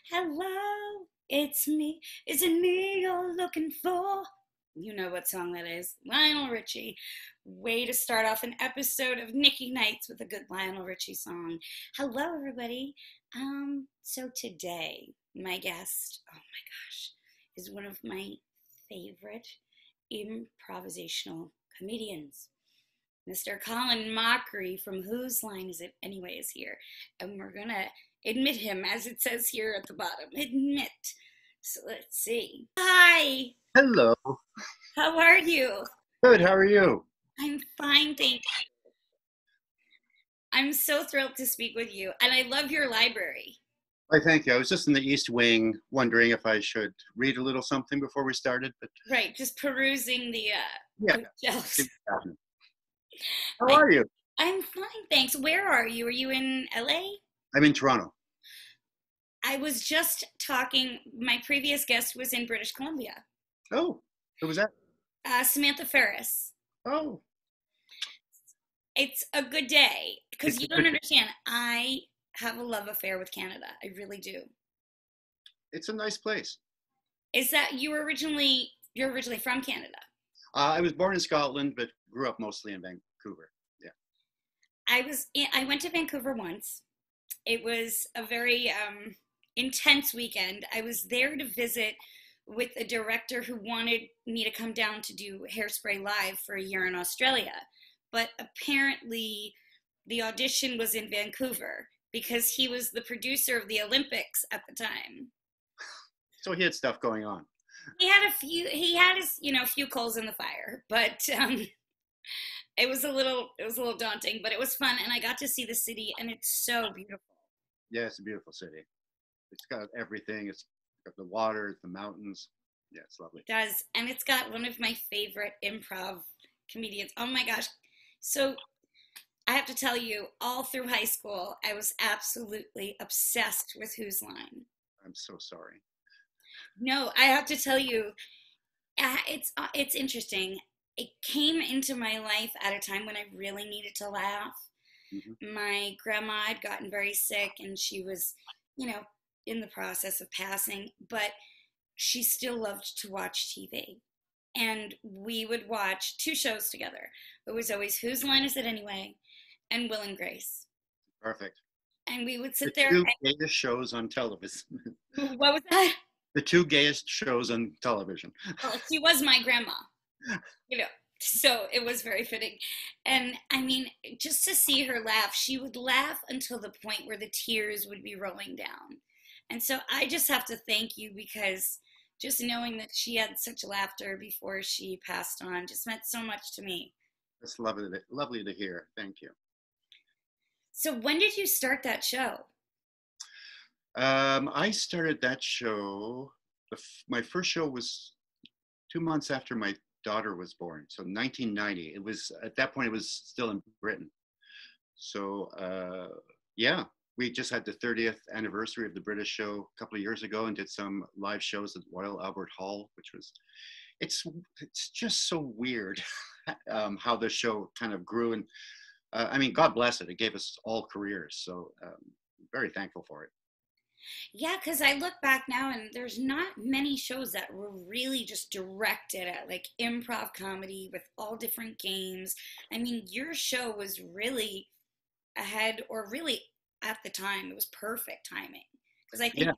Hello, it's me. Is it me you're looking for? You know what song that is. Lionel Richie. Way to start off an episode of Nikki Nights with a good Lionel Richie song. Hello, everybody. So today, my guest, oh my gosh, is one of my favorite improvisational comedians. Mr. Colin Mochrie from Whose Line Is It Anyway is here. And we're going to admit him, as it says here at the bottom. Admit. So let's see. Hi, Hello. how are you? Good. How are you? I'm fine, thank you. I'm so thrilled to speak with you. And I love your library. I thank you. I was just in the East Wing wondering if I should read a little something before we started, but Right, just perusing the yeah. See bookshelves. what's happening. How I, are you? I'm fine, thanks. Where are you? Are you in LA? I'm in Toronto. I was just talking, my previous guest was in British Columbia. Oh, who was that? Samantha Ferris. Oh, It's a good day because it's you a don't good, understand. I have a love affair with Canada. I really do. it's a nice place. Is that you're originally from Canada? I was born in Scotland, but grew up mostly in Vancouver. Yeah. I went to Vancouver once. It was a very intense weekend. I was there to visit with a director who wanted me to come down to do Hairspray Live for a year in Australia. But apparently, the audition was in Vancouver because he was the producer of the Olympics at the time. So he had stuff going on. He had his, a few coals in the fire, but it was a little daunting, but it was fun, and I got to see the city, and it's so beautiful. Yeah, it's a beautiful city. It's got everything. It's got the water, the mountains. Yeah, it's lovely. It does, and it's got one of my favorite improv comedians. Oh my gosh. So I have to tell you, all through high school, I was absolutely obsessed with Whose Line. I'm so sorry. No, I have to tell you, it's interesting. It came into my life at a time when I really needed to laugh. Hmm. My grandma had gotten very sick, and she was, you know, in the process of passing, but she still loved to watch TV. And we would watch two shows together. It was always Whose Line Is It Anyway? And Will and Grace. Perfect. And we would The sit there two gayest shows on television. and, what was that? The two gayest shows on television. Well, she was my grandma, you know, so it was very fitting. And I mean, just to see her laugh, she would laugh until the point where the tears would be rolling down. And so I just have to thank you because just knowing that she had such laughter before she passed on just meant so much to me. That's lovely to hear. Thank you. So when did you start that show? I started that show. My first show was 2 months after my daughter was born, so 1990. It was at that point it was still in Britain. So yeah, we just had the 30th anniversary of the British show a couple of years ago and did some live shows at Royal Albert Hall, which was it's it's just so weird how the show kind of grew and I mean, God bless it. It gave us all careers, so very thankful for it. Yeah, because I look back now and there's not many shows that were really just directed at like improv comedy with all different games. I mean, your show was really ahead, or really at the time, it was perfect timing. Because I think Yeah,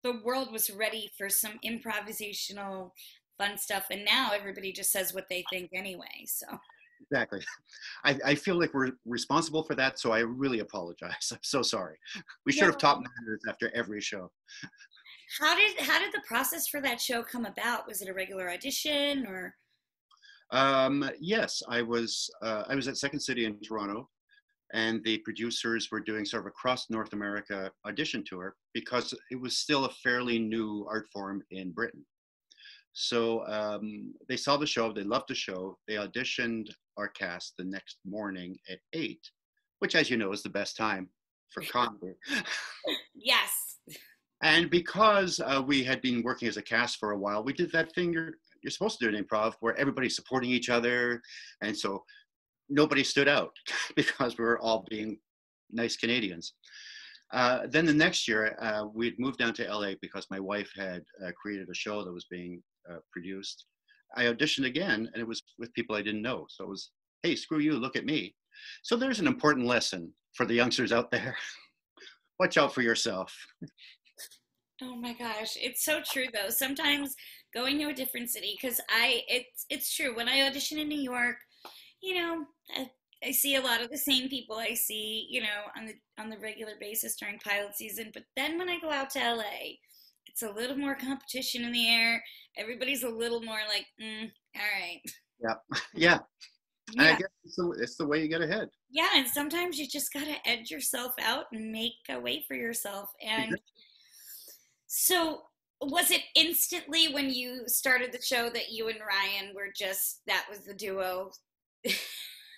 the world was ready for some improvisational fun stuff, and now everybody just says what they think anyway. So, exactly. I feel like we're responsible for that, so I really apologize. I'm so sorry. We should yeah. have taught manners after every show. How did the process for that show come about? Was it a regular audition or? Yes, I was at Second City in Toronto, and the producers were doing sort of a cross North America audition tour because it was still a fairly new art form in Britain. So they saw the show, they loved the show. They auditioned our cast the next morning at 8, which, as you know, is the best time for comedy. Yes. And because we had been working as a cast for a while, we did that thing you're supposed to do in improv where everybody's supporting each other. And so nobody stood out because we were all being nice Canadians. Then the next year, we'd moved down to LA because my wife had created a show that was being produced. I auditioned again, and it was with people I didn't know. So it was, hey, screw you, look at me. So there's an important lesson for the youngsters out there. Watch out for yourself. Oh my gosh, it's so true though. Sometimes going to a different city, because it's true. When I audition in New York, you know, I see a lot of the same people I see, on the regular basis during pilot season. But then when I go out to LA, it's a little more competition in the air. Everybody's a little more like, all right. Yeah, yeah. And I Yeah. guess it's the way you get ahead. Yeah, and sometimes you just gotta edge yourself out and make a way for yourself. And so, was it instantly when you started the show that you and Ryan were just, that was the duo?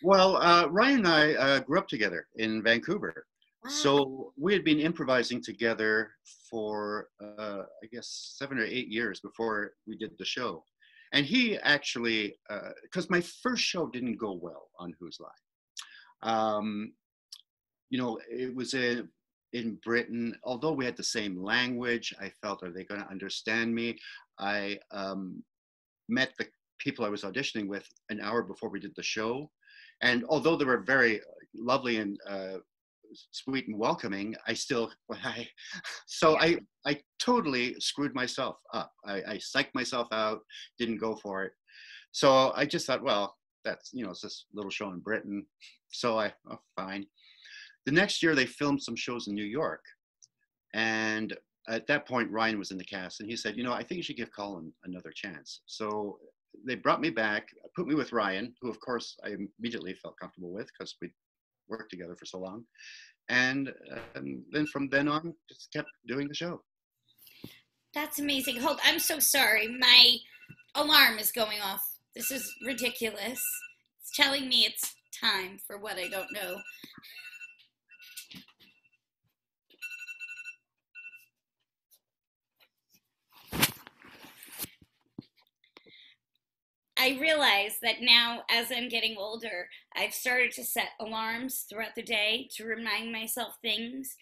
Well, Ryan and I grew up together in Vancouver. Wow. So we had been improvising together for, I guess, 7 or 8 years before we did the show. And he actually, because my first show didn't go well on Who's Line. Um, it was in Britain. Although we had the same language, I felt, are they going to understand me? I met the people I was auditioning with an hour before we did the show. And although they were very lovely and sweet and welcoming, Yeah. I totally screwed myself up. I psyched myself out, didn't go for it. So I just thought, well, that's, it's this little show in Britain. So fine. The next year they filmed some shows in New York. And at that point, Ryan was in the cast and he said, I think you should give Colin another chance. So they brought me back, put me with Ryan, who of course I immediately felt comfortable with because we worked together for so long. And then from then on, just kept doing the show. That's amazing. Hold, I'm so sorry. My alarm is going off. This is ridiculous. It's telling me it's time for what I don't know. I realize that now, as I'm getting older, I've started to set alarms throughout the day to remind myself things,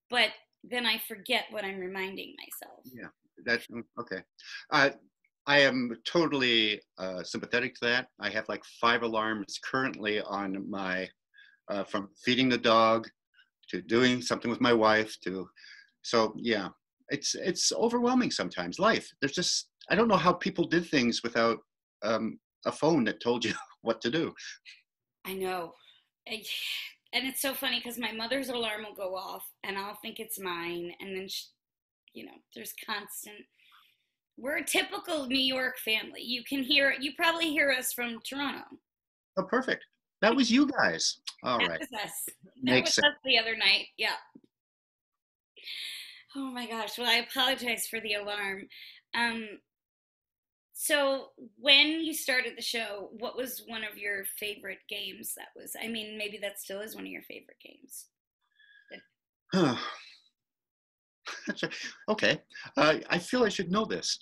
but then I forget what I'm reminding myself. Yeah, that's okay. Uh, I am totally sympathetic to that. I have like 5 alarms currently on my, from feeding the dog to doing something with my wife to, so yeah, it's overwhelming sometimes. Life, there's just, I don't know how people did things without a phone that told you what to do. I know. I, and it's so funny because my mother's alarm will go off and I'll think it's mine. And then, there's constant. We're a typical New York family. You probably hear us from Toronto. Oh, perfect. That was you guys. All That right. was us. That was Makes sense. us the other night. Yeah. Oh my gosh. Well, I apologize for the alarm. Um, so when you started the show, what was one of your favorite games? I mean, maybe that still is one of your favorite games. Okay. I feel I should know this.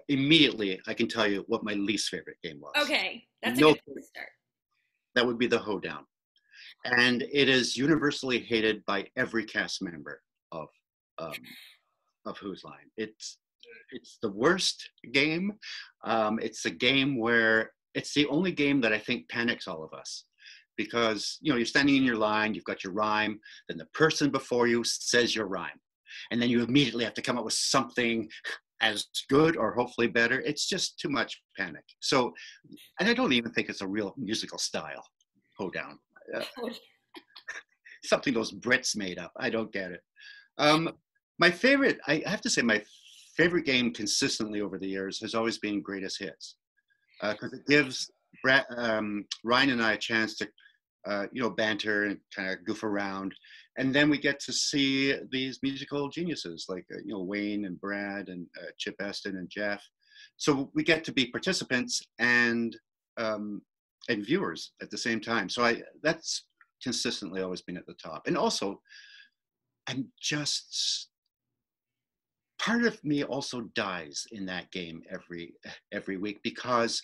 Immediately, I can tell you what my least favorite game was. Okay, that's a No, good place to start. that would be the hoedown. And it is universally hated by every cast member of um, Who's Line. It's the worst game. It's a game where it's the only game that I think panics all of us because you're standing in your line, you've got your rhyme, then the person before you says your rhyme, and then you immediately have to come up with something as good or hopefully better. It's just too much panic. So, and I don't even think it's a real musical style. Hoedown. Uh, Something those Brits made up. I don't get it. Um, my favorite, I have to say, my favorite game consistently over the years has always been Greatest Hits because it gives Ryan and I a chance to, banter and kind of goof around, and then we get to see these musical geniuses like Wayne and Brad and Chip Eston and Jeff. So we get to be participants and viewers at the same time. So that's consistently always been at the top, and also I'm just part of me also dies in that game every week because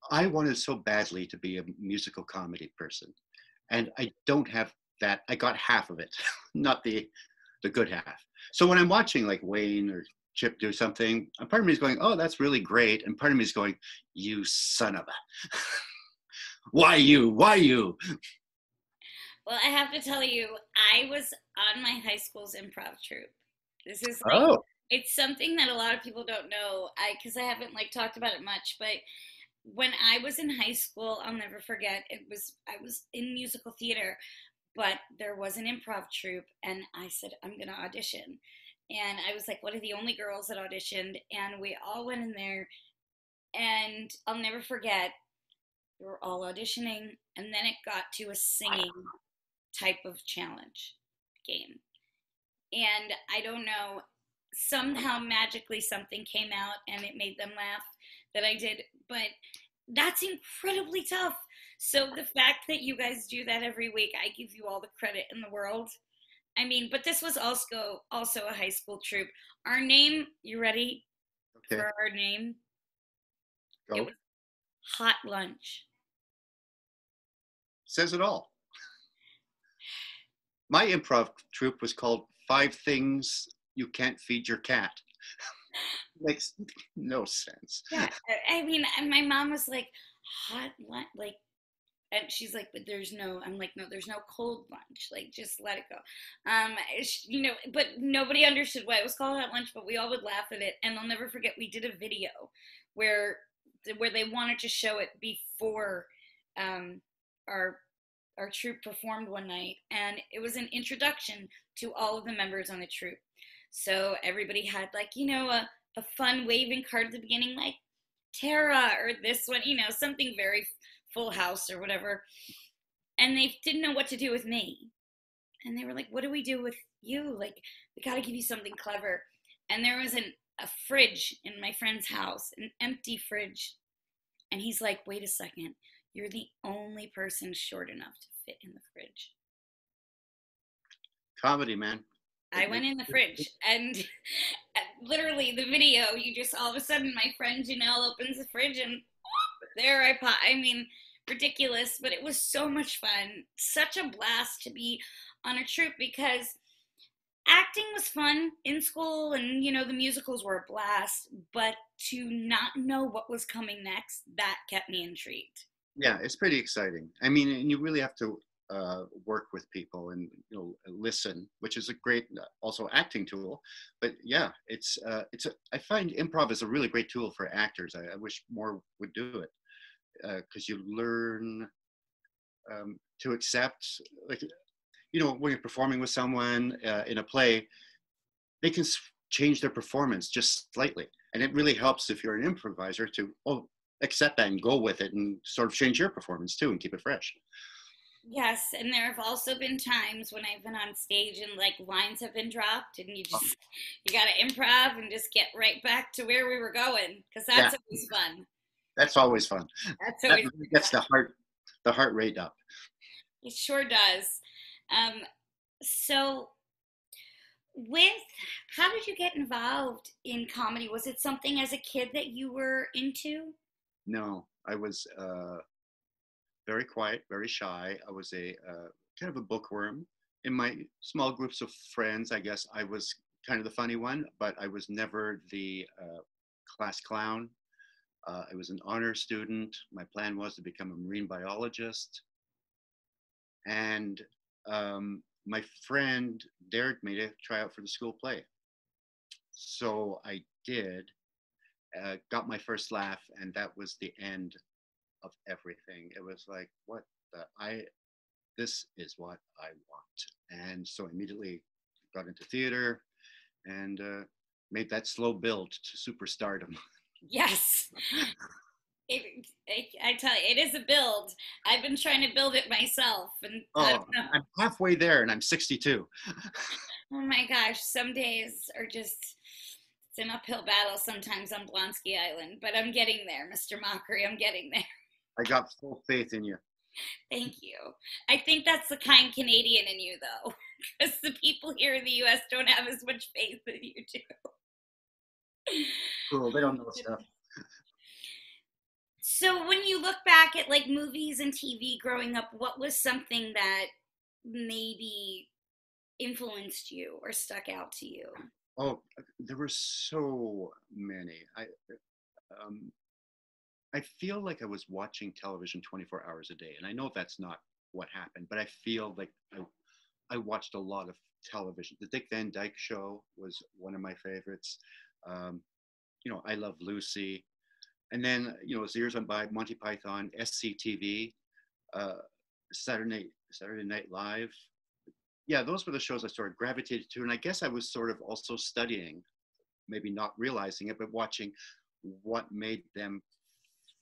I wanted so badly to be a musical comedy person, and I don't have that I got half of it, not the good half. So when I'm watching like Wayne or Chip do something, a part of me is going, "Oh, that's really great," and part of me is going, "You son of a, why you? Why you?" Well, I have to tell you, I was on my high school's improv troupe. This is like, Oh, it's something that a lot of people don't know. Because I haven't like talked about it much, but when I was in high school, I'll never forget. I was in musical theater, but there was an improv troupe, and I said I'm gonna audition, and I was like one of the only girls that auditioned, and we all went in there, and I'll never forget. We were all auditioning, and then it got to a singing type of challenge game. And I don't know, somehow magically something came out and it made them laugh that I did, but that's incredibly tough. So the fact that you guys do that every week, I give you all the credit in the world. I mean, but this was also a high school troupe. Our name, you ready okay, for our name? It go. was Hot Lunch. Says it all. My improv troupe was called Five Things You Can't Feed Your Cat. Makes no sense. Yeah, I mean, and my mom was like, hot lunch, like, and she's like, but there's no, I'm like, no, there's no cold lunch, like, just let it go. But nobody understood why it was called hot lunch, but we all would laugh at it. And I'll never forget, we did a video where they wanted to show it before um, our our troupe performed one night, and it was an introduction to all of the members on the troupe. So everybody had like, a fun waving card at the beginning, like Tara or this one, something very Full House or whatever. And they didn't know what to do with me. And they were like, what do we do with you? Like, we got to give you something clever. And there was a fridge in my friend's house, an empty fridge. And he's like, wait a second, you're the only person short enough to fit in the fridge. Comedy, man. I went in the fridge, and literally the video, you just all of a sudden, my friend Janelle opens the fridge, and there I pop. I mean, ridiculous, but it was so much fun. Such a blast to be on a troupe because acting was fun in school, and the musicals were a blast, but to not know what was coming next, that kept me intrigued. Yeah, it's pretty exciting. I mean, and you really have to work with people and listen, which is a great also acting tool. But yeah, I find improv is a really great tool for actors. I wish more would do it because you learn to accept, like, when you're performing with someone in a play, they can change their performance just slightly, and it really helps if you're an improviser to accept that and go with it and sort of change your performance too and keep it fresh. Yes, and there have also been times when I've been on stage and like lines have been dropped, and you got to improv and just get right back to where we were going, because that's always fun. That's always fun. That's That always really gets the heart rate up. It sure does. Um, so with how did you get involved in comedy? Was it something as a kid that you were into? No, I was very quiet, very shy. I was a kind of a bookworm. In my small groups of friends, I guess I was kind of the funny one, but I was never the class clown. I was an honor student. My plan was to become a marine biologist. And my friend dared me to try out for the school play. So I did, got my first laugh, and that was the end of everything. It was like, this is what I want. And so immediately got into theater and made that slow build to superstardom. Yes. I tell you, it is a build. I've been trying to build it myself, and I don't know. I'm halfway there, and I'm 62. Oh my gosh, some days are just, it's an uphill battle sometimes on Blonsky Island, but I'm getting there, Mr. Mochrie. I'm getting there. I got full faith in you. Thank you. I think that's the kind Canadian in you, though, because the people here in the U.S. don't have as much faith as you do. Cool, they don't know stuff. So when you look back at like movies and TV growing up, what was something that maybe influenced you or stuck out to you? Oh, there were so many. Um, I feel like I was watching television 24 hours a day, and I know that's not what happened, but I feel like I watched a lot of television. The Dick Van Dyke Show was one of my favorites. Um, I Love Lucy, and then as the years went by, Monty Python, SCTV, uh, Saturday Night Live. Yeah, those were the shows I sort of gravitated to, and I guess I was sort of also studying, maybe not realizing it, but watching what made them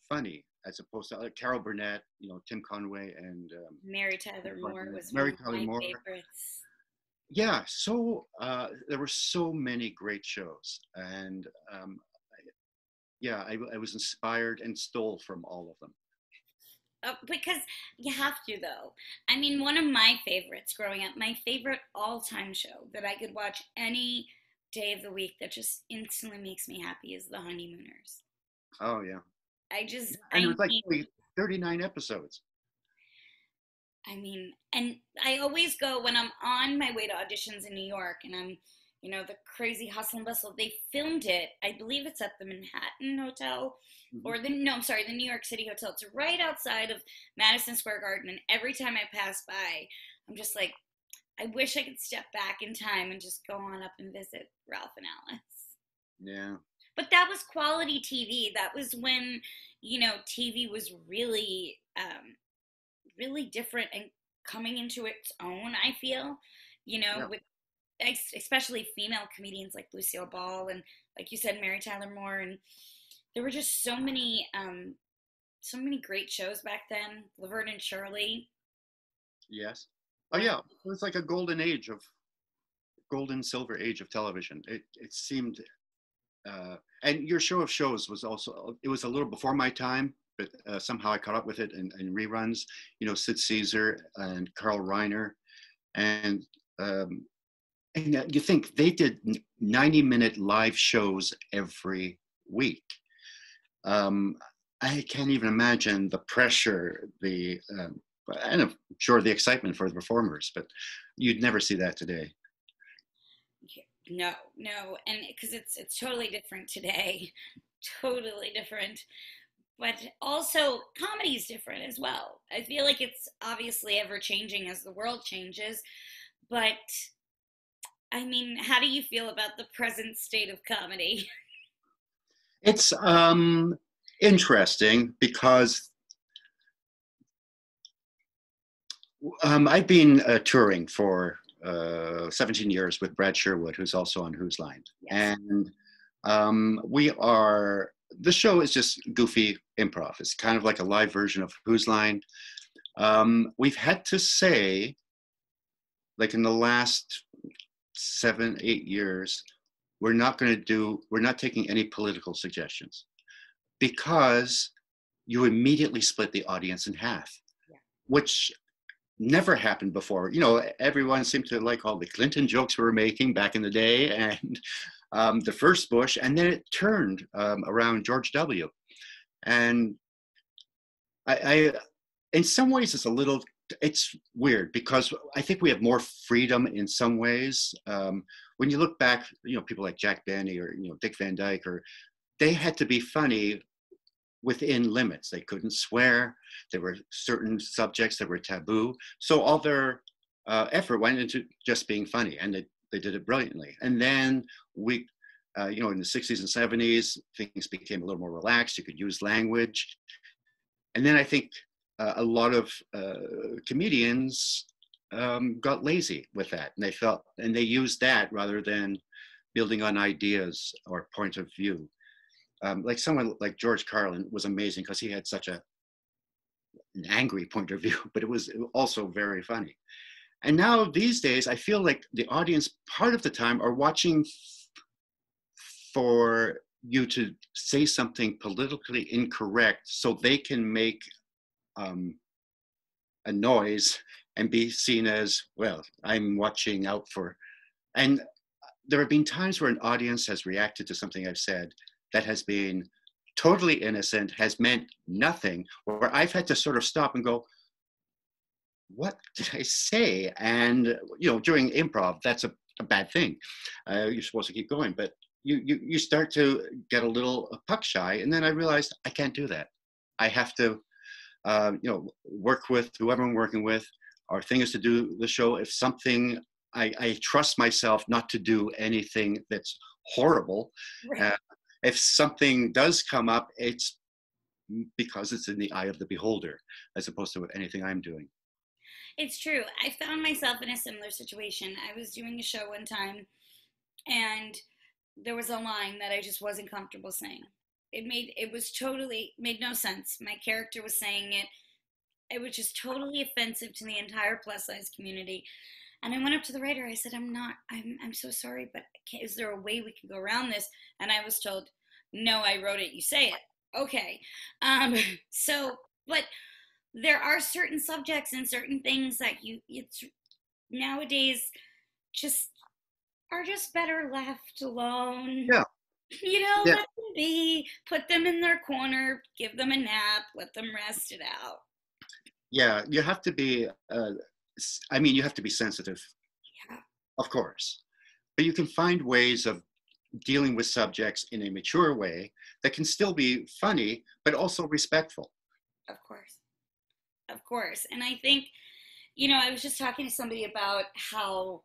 funny, as opposed to Carol Burnett, Tim Conway, and Mary Tyler Moore was one Mary of Tyler my Moore. favorites. Yeah, so there were so many great shows, and I was inspired and stole from all of them. Because you have to, though. I mean, one of my favorites growing up, my favorite all-time show that I could watch any day of the week that just instantly makes me happy is The Honeymooners. Oh yeah, and it I was like mean, only 39 episodes. And I always go when I'm on my way to auditions in New York and I'm, the crazy hustle and bustle. They filmed it, I believe it's at the Manhattan Hotel, Mm-hmm. I'm sorry, the New York City Hotel. It's right outside of Madison Square Garden. And every time I pass by, I'm just like, I wish I could step back in time and just go on up and visit Ralph and Alice. Yeah. But that was quality TV. That was when, TV was really, really different and coming into its own, I feel, Yeah. with especially female comedians like Lucille Ball and, like you said, Mary Tyler Moore. And there were just so many great shows back then. Laverne and Shirley. Yes. Oh Wow. yeah, it was like a golden silver age of television. It seemed, and your show of shows was also, it was a little before my time, but somehow I caught up with it in reruns. Sid Caesar and Carl Reiner, and you think they did 90-minute live shows every week. Um, I can't even imagine the pressure, and I'm sure the excitement for the performers, but you'd never see that today. No, no, and because it's totally different today, totally different. But also, comedy is different as well. I feel like it's obviously ever changing as the world changes. But how do you feel about the present state of comedy? It's interesting because I've been touring for 17 years with Brad Sherwood, who's also on Who's Line. Yes. And the show is just goofy improv. It's kind of like a live version of Who's Line. We've had to say, like in the last 7, 8 years, we're not taking any political suggestions because you immediately split the audience in half, Yeah. which never happened before. Everyone seemed to like all the Clinton jokes we were making back in the day and the first Bush, and then it turned around George W. And I, in some ways, it's weird because I think we have more freedom in some ways. When you look back, people like Jack Benny or, Dick Van Dyke, they had to be funny within limits. They couldn't swear. There were certain subjects that were taboo. So all their effort went into just being funny, and they did it brilliantly. And then in the 60s and 70s, things became a little more relaxed. You could use language. And then I think a lot of comedians got lazy with that, and they used that rather than building on ideas or point of view. Like someone like George Carlin was amazing because he had such an angry point of view, but it was also very funny. And now these days, I feel like the audience part of the time are watching for you to say something politically incorrect so they can make a noise and be seen as, well, I'm watching out for. And there have been times where an audience has reacted to something I've said that has been totally innocent, has meant nothing, where I've had to sort of stop and go, what did I say? And, during improv, that's a bad thing. You're supposed to keep going, but you start to get a little puck shy. And then I realized I can't do that. I have to, work with whoever I'm working with. Our thing is to do the show. If something, I trust myself not to do anything that's horrible. Right. Uh, if something does come up, it's because it's in the eye of the beholder, as opposed to anything I'm doing. It's true. I found myself in a similar situation. I was doing a show one time, and there was a line that I just wasn't comfortable saying. It was totally made no sense. My character was saying it. It was just totally offensive to the entire plus size community. And I went up to the writer. I said, I'm so sorry, but is there a way we can go around this? And I was told, no, I wrote it. You say it. Okay. So, but there are certain subjects and certain things that it's nowadays just are just better left alone. Yeah. Yeah. Let them be, put them in their corner, give them a nap, let them rest it out. Yeah, you have to be, you have to be sensitive, Yeah. of course. But you can find ways of dealing with subjects in a mature way that can still be funny, but also respectful. Of course. Of course. And I think, I was just talking to somebody about how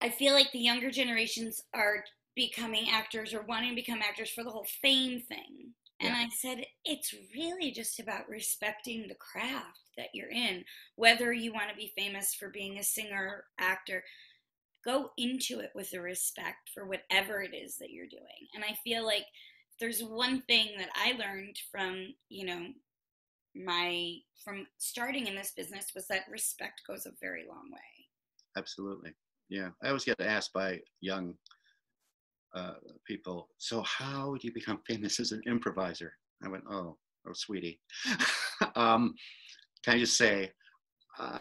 I feel like the younger generations are becoming actors or wanting to become actors for the whole fame thing. And Yeah. I said, it's really just about respecting the craft that you're in. Whether you want to be famous for being a singer, actor, go into it with the respect for whatever it is that you're doing. And I feel like if there's one thing that I learned from, from starting in this business was that respect goes a very long way. Absolutely. Yeah. I always get asked by young people, so how do you become famous as an improviser? I went, oh, sweetie. Can I just say,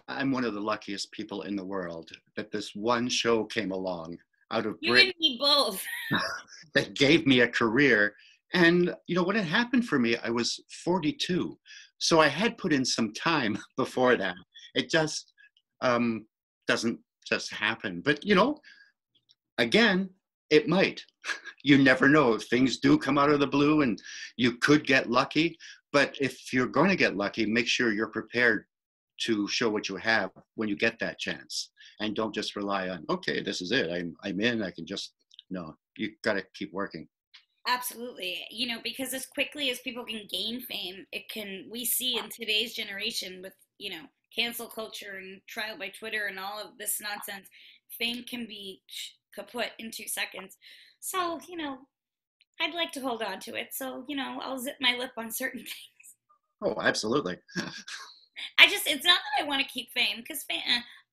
I'm one of the luckiest people in the world that this one show came along out of You Britain and me both. that gave me a career. And, when it happened for me, I was 42. So I had put in some time before that. It just doesn't just happen. But, again, it might. You never know. Things do come out of the blue and you could get lucky. But if you're going to get lucky, make sure you're prepared to show what you have when you get that chance. And don't just rely on, okay, this is it. I'm in. I can just, no, you got to keep working. Absolutely. Because as quickly as people can gain fame, we see in today's generation with, cancel culture and trial by Twitter and all of this nonsense, fame can be kaput in 2 seconds. So, I'd like to hold on to it. So, I'll zip my lip on certain things. Oh, absolutely. It's not that I want to keep fame, because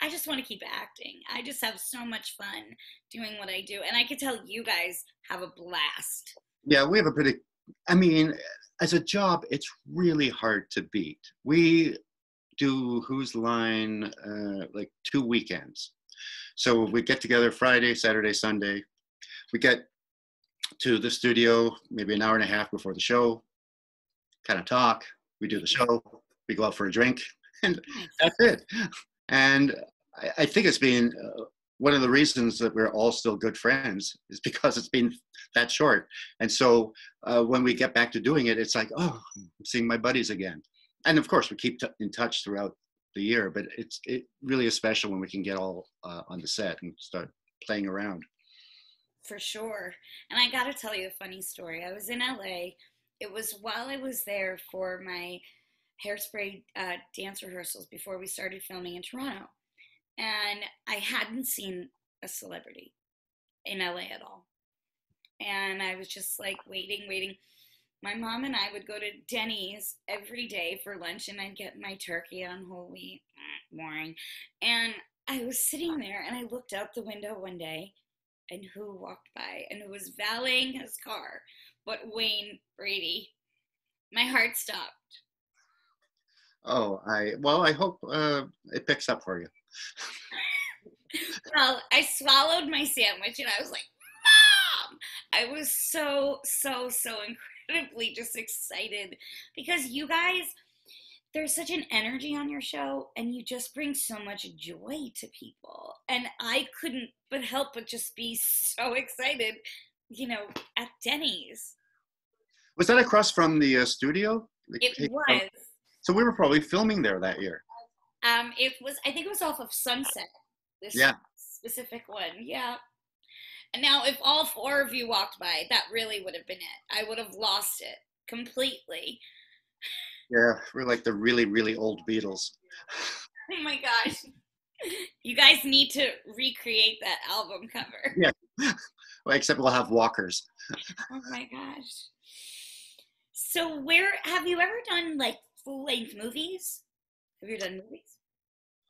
I just want to keep acting. I just have so much fun doing what I do. And I could tell you guys have a blast. Yeah, we have as a job, it's really hard to beat. We do Whose Line like 2 weekends. So we get together Friday, Saturday, Sunday. We get to the studio maybe an hour and a half before the show, kind of talk. We do the show. We go out for a drink, and that's it. And I think it's been one of the reasons that we're all still good friends is because it's been that short. And so when we get back to doing it, it's like, oh, I'm seeing my buddies again. And of course, we keep in touch throughout the year, but it really is special when we can get all on the set and start playing around. For sure. And I got to tell you a funny story. I was in LA. It was while I was there for my Hairspray dance rehearsals before we started filming in Toronto. And I hadn't seen a celebrity in LA at all. And I was just like waiting. My mom and I would go to Denny's every day for lunch, and I'd get my turkey on whole wheat. Boring. And I was sitting there, and I looked out the window one day, and who walked by? And it was valeting his car, but Wayne Brady. My heart stopped. Oh, I hope it picks up for you. Well, I swallowed my sandwich and I was like, Mom! I was so incredibly just excited because you guys, there's such an energy on your show, and you just bring so much joy to people. And I couldn't but help but just be so excited, at Denny's. Was that across from the studio? It was. So we were probably filming there that year. It was. I think it was off of Sunset. This Yeah. specific one. Yeah. And now, if all four of you walked by, that really would have been it. I would have lost it completely. Yeah, we're like the really, really old Beatles. Oh my gosh. You guys need to recreate that album cover. Yeah. Well, except we'll have walkers. Oh my gosh. So where have you ever done like full-length movies? Have you done movies?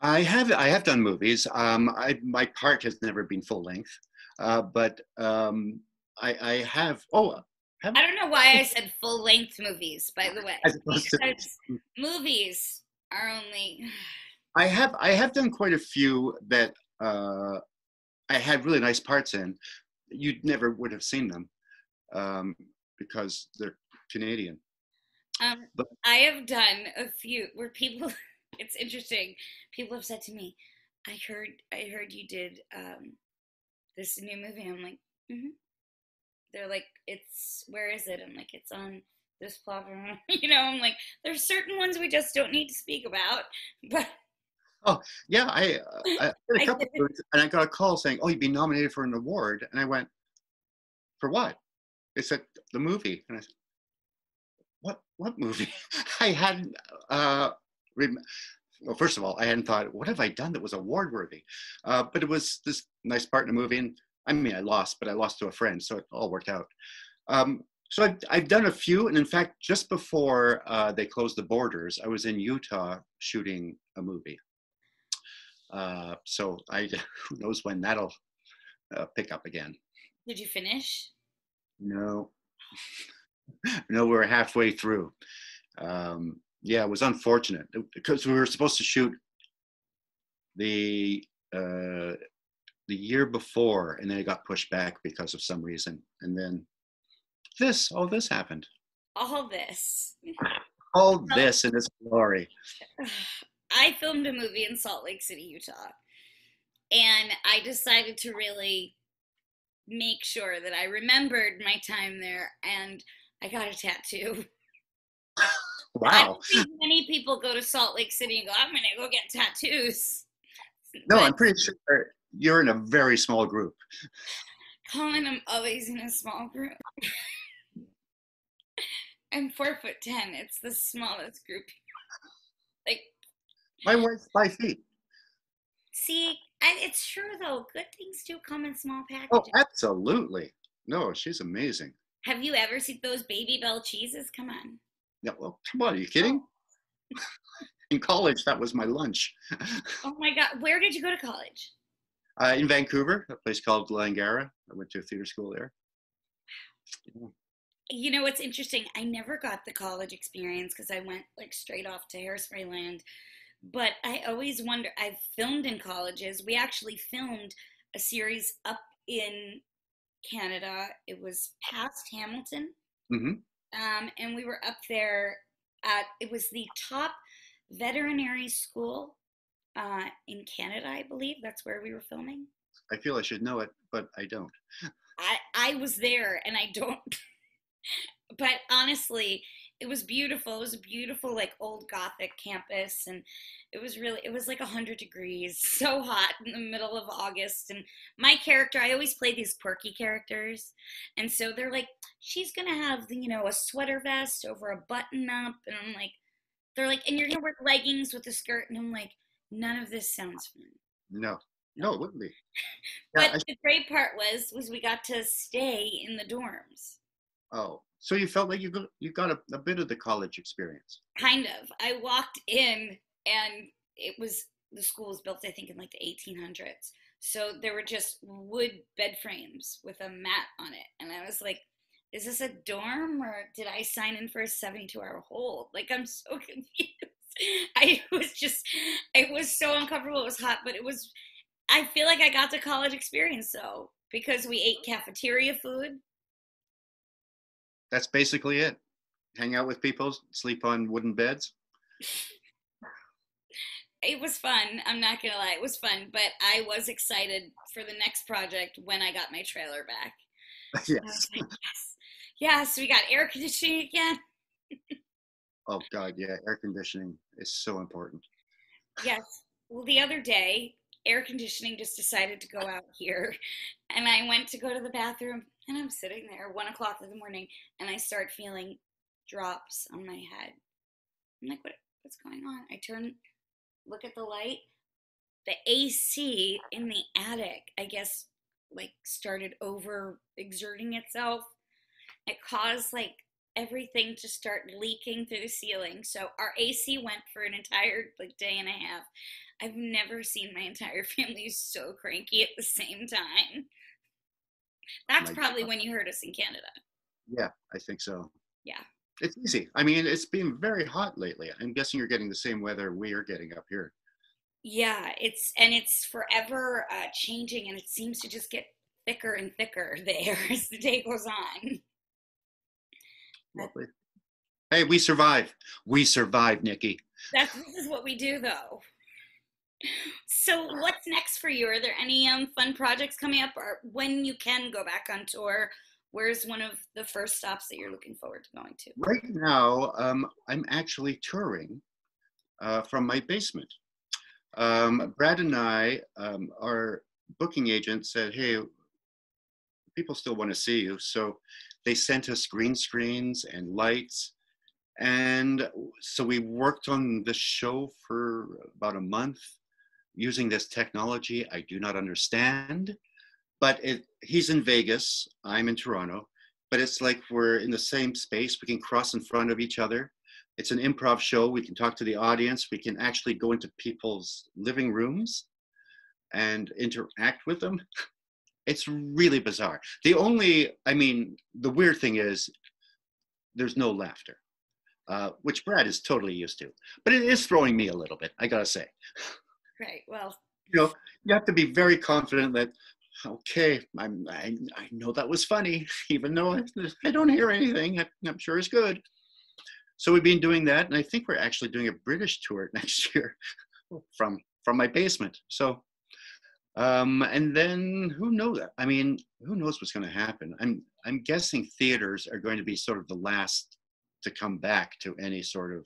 I have done movies. My part has never been full length, but I have. Oh, I don't know why I said full-length movies, by the way. As opposed to movies are only. I have done quite a few that I had really nice parts in. You never would have seen them because they're Canadian. But I have done a few where people. It's interesting. People have said to me, "I heard you did this new movie." I'm like, mm-hmm. They're like, where is it? I'm like, it's on this platform. I'm like, there's certain ones we just don't need to speak about. But oh yeah, I did a couple of movies, and I got a call saying, "Oh, you've been nominated for an award," and I went, "For what?" They said, "The movie," and I said, "What movie?" I hadn't. Well, first of all, I hadn't thought, what have I done that was award worthy? But it was this nice part in the movie, and I mean, I lost to a friend, so it all worked out. So I've done a few, and in fact, just before they closed the borders, I was in Utah shooting a movie. So who knows when that'll pick up again. Did you finish? No. No, we're halfway through. Yeah, it was unfortunate because we were supposed to shoot the year before, and then it got pushed back because of some reason. And then this happened. All this in its glory. I filmed a movie in Salt Lake City, Utah, and I decided to really make sure that I remembered my time there, and I got a tattoo. Wow. I don't think many people go to Salt Lake City and go, I'm going to go get tattoos. No, I'm pretty sure you're in a very small group. Colin, I'm always in a small group. I'm 4'10". It's the smallest group. Like, my wife's 5 feet. See, it's true though. Good things do come in small packages. Oh, absolutely. No, she's amazing. Have you ever seen those Baby Bell cheeses? Come on. Yeah, well, come on, are you kidding? In college, that was my lunch. Oh my God. Where did you go to college? In Vancouver, a place called Langara. I went to a theater school there. Yeah. What's interesting? I never got the college experience because I went like straight off to Hairspray Land. But I always wonder, I've filmed in colleges. We actually filmed a series up in Canada. It was past Hamilton. Mm-hmm. And we were up there it was the top veterinary school in Canada, I believe. That's where we were filming. I feel I should know it, but I don't. I was there, and I don't. But honestly, it was beautiful. It was a beautiful, like, old Gothic campus, and it was like 100 degrees, so hot in the middle of August. And my character, I always play these quirky characters, and so they're like, she's gonna have, a sweater vest over a button up, and I'm like, they're like, and you're gonna wear leggings with a skirt, and I'm like, none of this sounds fun. No, it wouldn't be. But the great part was we got to stay in the dorms. Oh, so you felt like you got a bit of the college experience. Kind of. I walked in, and the school was built, I think, in like the 1800s. So there were just wood bed frames with a mat on it. And I was like, is this a dorm, or did I sign in for a 72-hour hold? Like, I'm so confused. It was so uncomfortable. It was hot, but I feel like I got the college experience though, because we ate cafeteria food. That's basically it. Hang out with people, sleep on wooden beds. It was fun. I'm not gonna lie, it was fun, but I was excited for the next project when I got my trailer back. I was Yes. like, yes, yes, we got air conditioning again. Oh God, yeah. Air conditioning is so important. Yes. Well, the other day, air conditioning just decided to go out here, and I went to go to the bathroom, and I'm sitting there, 1 o'clock in the morning, and I start feeling drops on my head. I'm like, what's going on? I turn, look at the light. The AC in the attic, I guess, like started over exerting itself. It caused like everything to start leaking through the ceiling. So our AC went for an entire like day and a half. I've never seen my entire family so cranky at the same time. That's My probably God. when you heard us in Canada. Yeah, I think so. Yeah. It's easy. I mean, it's been very hot lately. I'm guessing you're getting the same weather we are getting up here. Yeah, it's forever changing, and it seems to just get thicker and thicker there as the day goes on. Lovely. Hey, we survive. We survive, Nikki. This is what we do, though. So, what's next for you? Are there any fun projects coming up, or when you can go back on tour? Where's one of the first stops that you're looking forward to going to? Right now, I'm actually touring from my basement. Brad and I, our booking agent said, hey, people still want to see you. So they sent us green screens and lights. And so we worked on the show for about a month using this technology I do not understand. But he's in Vegas, I'm in Toronto, but it's like we're in the same space. We can cross in front of each other. It's an improv show. We can talk to the audience. We can actually go into people's living rooms and interact with them. It's really bizarre. The weird thing is there's no laughter, which Brad is totally used to, but it is throwing me a little bit, I gotta say. Right. Well, You know, you have to be very confident that, okay, I know that was funny, even though I don't hear anything. I'm sure it's good. So we've been doing that, and I think we're actually doing a British tour next year from my basement. So, and then who knows? I mean, who knows what's going to happen? I'm guessing theaters are going to be sort of the last to come back to any sort of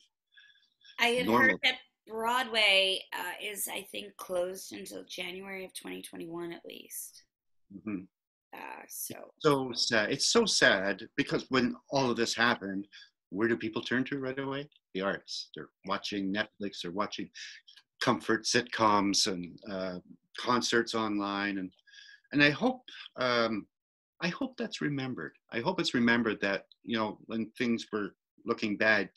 I had heard normal. that Broadway is, I think, closed until January of 2021 at least. Mhm. So, So sad. It's so sad because when all of this happened, where do people turn to right away? The arts. They're watching Netflix, they're watching comfort sitcoms and concerts online, and um, I hope that's remembered. I hope it's remembered that when things were looking bad,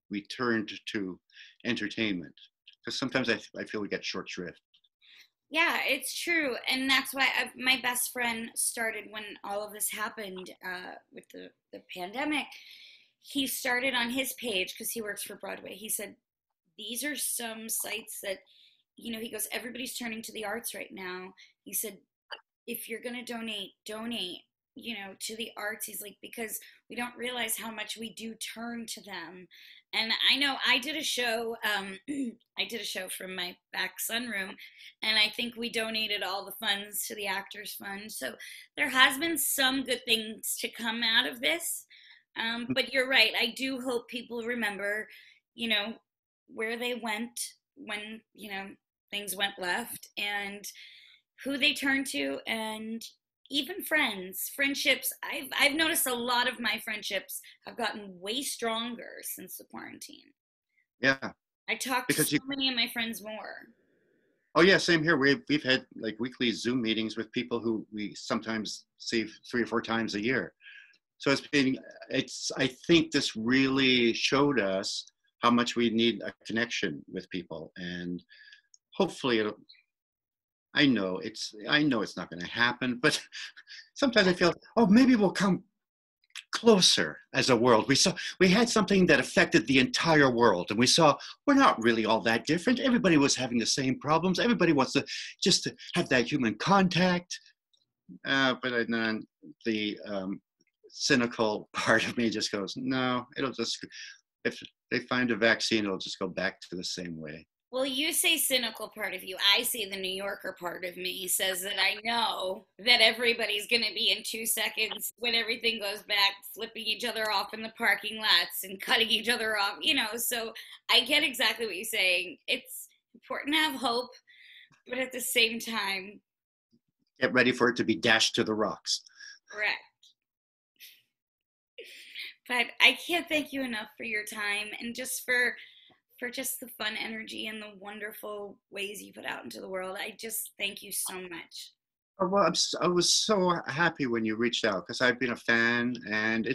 we turned to entertainment because sometimes I feel we get short shrift. yeah, it's true. And that's why my best friend started when all of this happened with the pandemic. He started on his page because he works for Broadway. He said, these are some sites that, he goes, everybody's turning to the arts right now. He said, if you're going to donate, to the arts. He's like, because we don't realize how much we do turn to them. And I know I did a show, I did a show from my back sunroom, and I think we donated all the funds to the Actors Fund. So there has been some good things to come out of this. But you're right. I do hope people remember, you know, where they went when, things went left, and who they turn to, and even friendships. I've noticed a lot of my friendships have gotten way stronger since the quarantine. Yeah, I talk to because so many of my friends more. oh yeah, same here. We've had like weekly Zoom meetings with people who we sometimes see 3 or 4 times a year. So I think this really showed us how much we need a connection with people, and hopefully I know it's not going to happen, but sometimes I feel, oh, maybe we'll come closer as a world. We had something that affected the entire world, and we saw we're not really all that different. Everybody was having the same problems. Everybody wants to have that human contact. But then the cynical part of me just goes, no, if they find a vaccine, it'll just go back to the same way. Well, you say cynical part of you. I say the New Yorker part of me says that I know that everybody's going to be in 2 seconds when everything goes back, flipping each other off in the parking lots and cutting each other off, So I get exactly what you're saying. It's important to have hope, but at the same time, Get ready for it to be dashed to the rocks. correct. But I can't thank you enough for your time and just for just the fun energy and the wonderful ways you put out into the world. I just thank you so much. Oh, well, I was so happy when you reached out because I've been a fan, and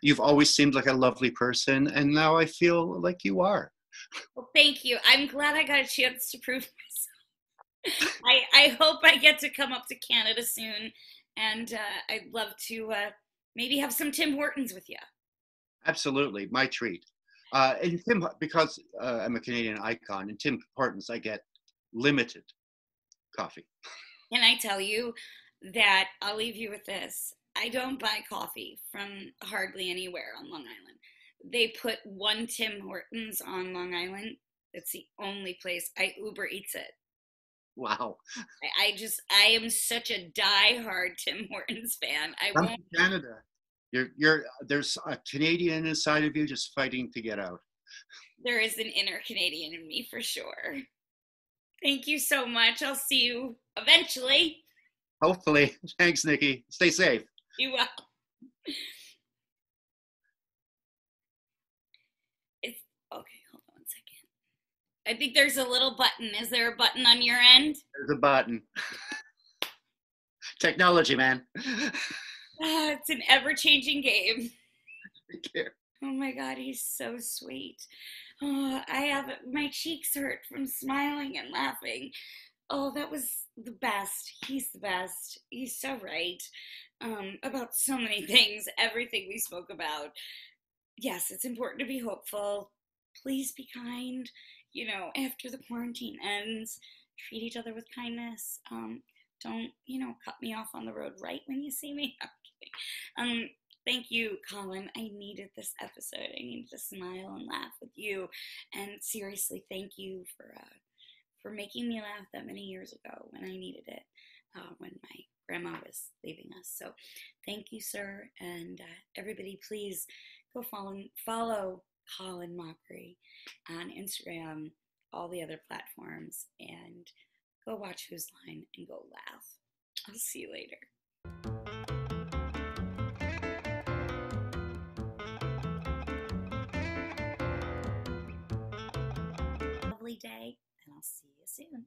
you've always seemed like a lovely person, and now I feel like you are. Well, thank you. I'm glad I got a chance to prove myself. I hope I get to come up to Canada soon, and I'd love to maybe have some Tim Hortons with you. Absolutely, my treat. And Tim, because I'm a Canadian icon, in Tim Hortons I get limited coffee. Can I tell you that I'll leave you with this? I don't buy coffee from hardly anywhere on Long Island. They put one Tim Hortons on Long Island. It's the only place. I Uber Eats it. Wow. I am such a die-hard Tim Hortons fan. I Come won't. to Canada. There's a Canadian inside of you just fighting to get out. There is an inner Canadian in me for sure. Thank you so much. I'll see you eventually. Hopefully. Thanks, Nikki. Stay safe. You will. It's okay. Hold on 1 second. I think there's a little button. Is there a button on your end? There's a button. Technology, man. It's an ever-changing game. Take care. Oh my God, he's so sweet. Oh, my cheeks hurt from smiling and laughing. Oh, that was the best. He's the best. He's so right about so many things, everything we spoke about. Yes, it's important to be hopeful. Please be kind. After the quarantine ends, treat each other with kindness. Don't, cut me off on the road right when you see me. I'm kidding. Thank you, Colin. I needed this episode. I needed to smile and laugh with you. And seriously, thank you for making me laugh that many years ago when I needed it, when my grandma was leaving us. So thank you, sir. And everybody, please go follow Colin Mochrie on Instagram, all the other platforms, and go watch Whose Line and go laugh. I'll see you later. Lovely day, and I'll see you soon.